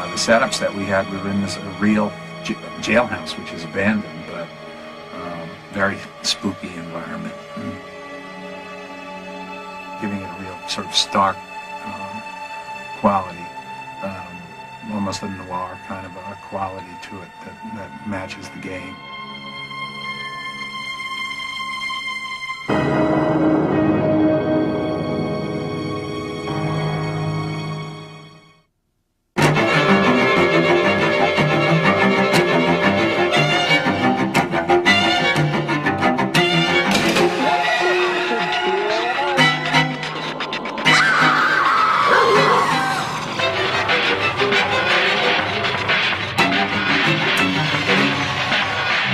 the setups that we had, we were in this real jailhouse, which is abandoned, but very spooky environment, giving it a real sort of stark quality, almost a noir kind of a quality to it that matches the game.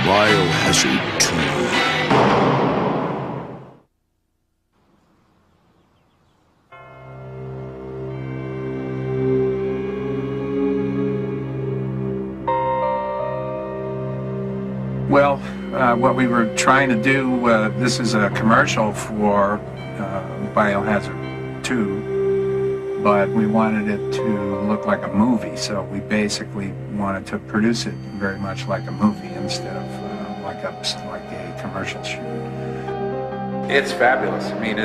Biohazard 2. Well, what we were trying to do, this is a commercial for Biohazard 2, but we wanted it to look like a movie, so we basically wanted to produce it very much like a movie instead of like a commercial shoot. It's fabulous. I mean,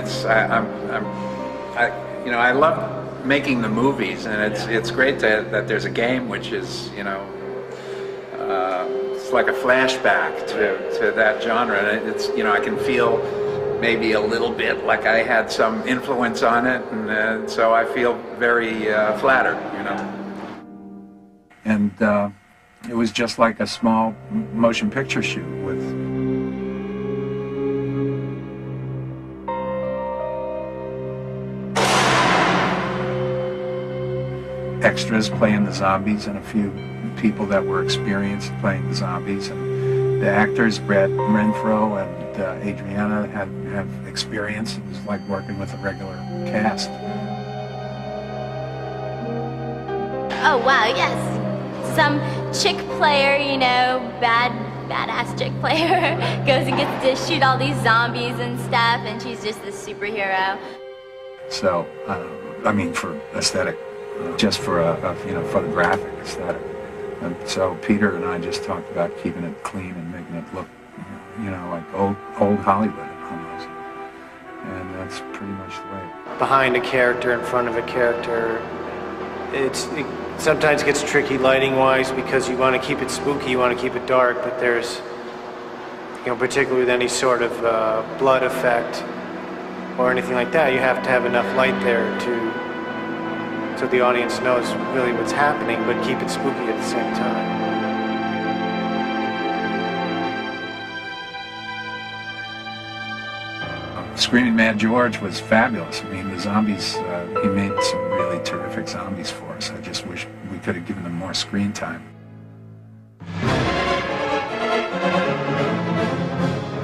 I love making the movies, and it's great that there's a game which is, it's like a flashback to that genre, and it's, I can feel maybe a little bit like I had some influence on it, and so I feel very flattered, And it was just like a small motion picture shoot with extras playing the zombies and a few people that were experienced playing the zombies, and the actors, Brad Renfro and Adriana, have experience. It was like working with a regular cast. Oh wow, yes. Some chick player, badass chick player, goes and gets to shoot all these zombies and stuff, and she's just this superhero. So, for aesthetic, just for a photographic aesthetic. And so Peter and I just talked about keeping it clean and making it look, like old Hollywood almost. And that's pretty much the way. Behind a character, in front of a character, it sometimes gets tricky lighting-wise because you want to keep it spooky, you want to keep it dark, but there's, particularly with any sort of blood effect or anything like that, you have to have enough light there so the audience knows really what's happening, but keep it spooky at the same time. Screaming Mad George was fabulous. I mean, the zombies, he made some really terrific zombies for us. I just wish we could have given them more screen time.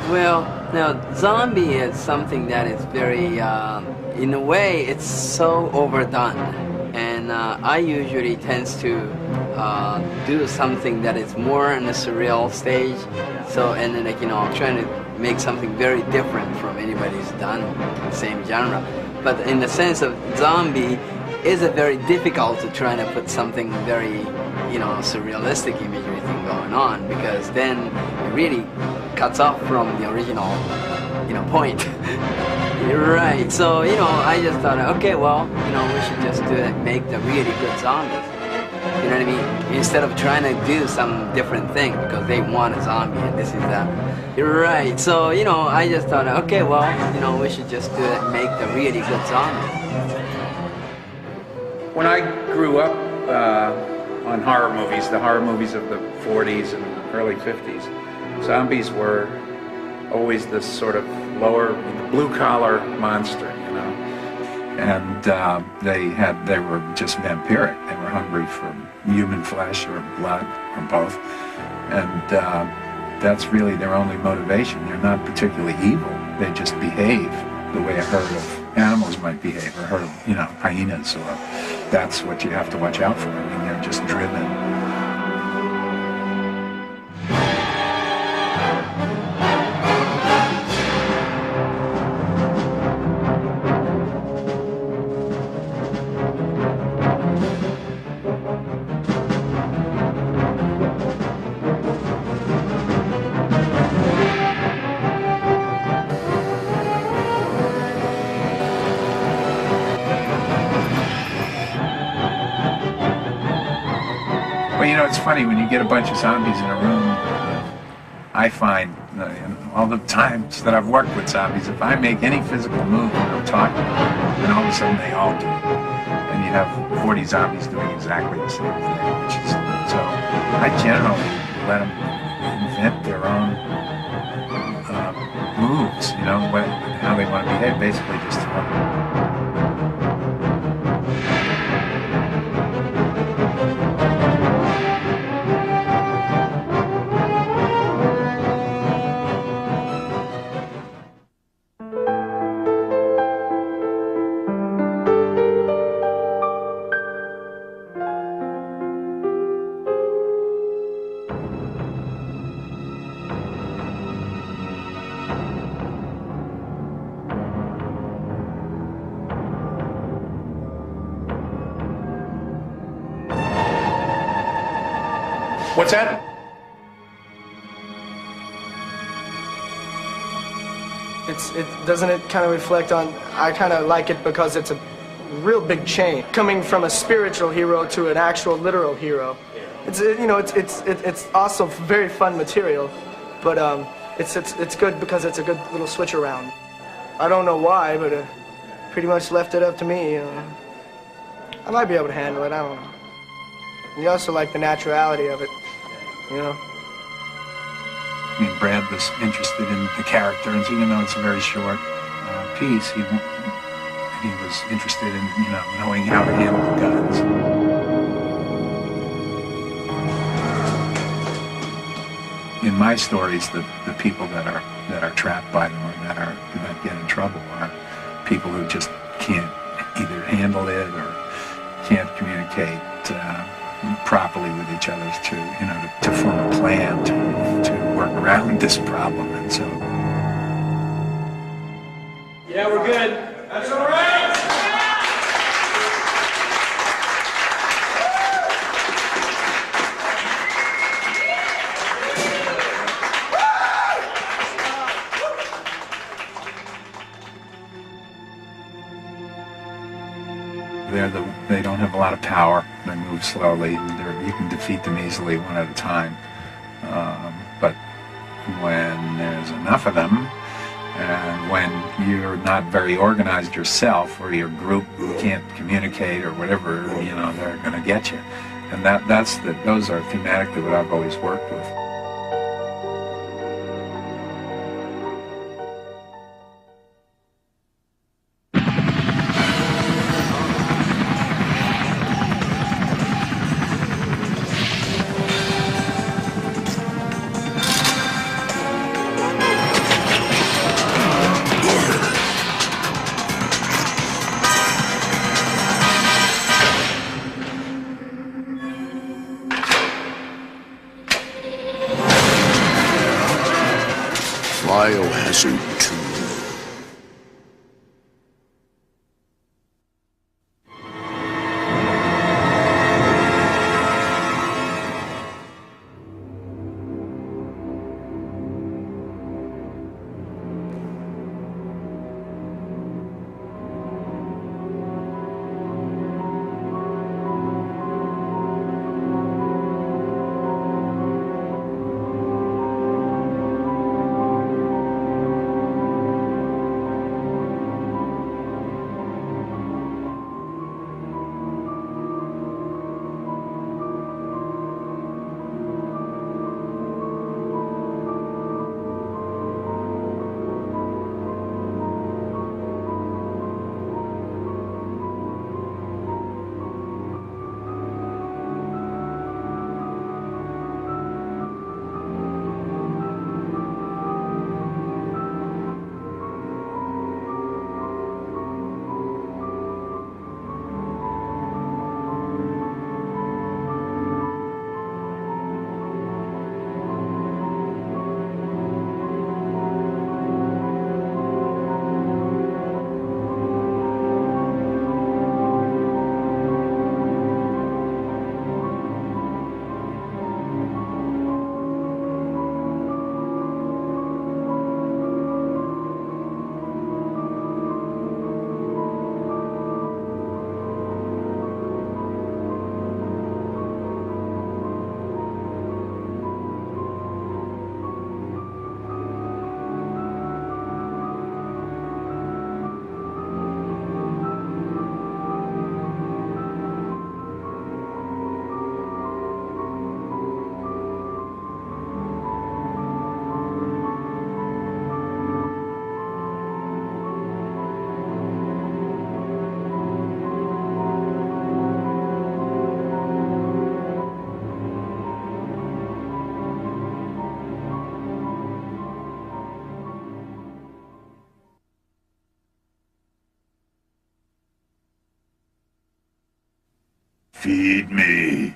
Well, now, zombie is something that is very, in a way, it's so overdone. And I usually tends to do something that is more in a surreal stage. So, and then, trying to make something very different from anybody's done in the same genre. But in the sense of zombie, is it very difficult to try to put something very, surrealistic imagery thing going on, because then it really cuts off from the original, point. Right, so, I just thought, okay, well, we should just make the really good zombies. You know what I mean? Instead of trying to do some different thing because they want a zombie and this is that. You're right, so, I just thought, okay, well, we should just make the really good zombies. When I grew up on horror movies, the horror movies of the 40s and early 50s, zombies were always this sort of lower, blue-collar monster, And they were just vampiric. They were hungry for human flesh or blood or both. And that's really their only motivation. They're not particularly evil. They just behave the way a herd of animals might behave, or a herd of, hyenas, or that's what you have to watch out for. I mean, they're just driven. know, it's funny when you get a bunch of zombies in a room. I find all the times that I've worked with zombies, if I make any physical move when I'm talking, then all of a sudden they all do. And you have 40 zombies doing exactly the same thing, which is so. I generally let them invent their own moves, you know, how they want to behave. Basically, just. What's that? Doesn't it kind of reflect on, I kind of like it because it's a real big change. Coming from a spiritual hero to an actual literal hero. It's also very fun material, but it's good because it's a good little switch around. I don't know why, but pretty much left it up to me, you know. I might be able to handle it, I don't know. And you also like the naturality of it, you know. I mean, Brad was interested in the character, and even though it's a very short piece, he was interested in, you know, knowing how to handle the guns. In my stories, the people that are trapped by them or that get in trouble are people who just can't either handle it or can't communicate properly with each other to form a plan to work around this problem, and so. Yeah, we're good. That's all right. They don't have a lot of power. They move slowly. You can defeat them easily one at a time. But when there's enough of them, and when you're not very organized yourself, or your group can't communicate or whatever, you know, they're going to get you. And those are thematically what I've always worked with. Biohazard 2. Feed me.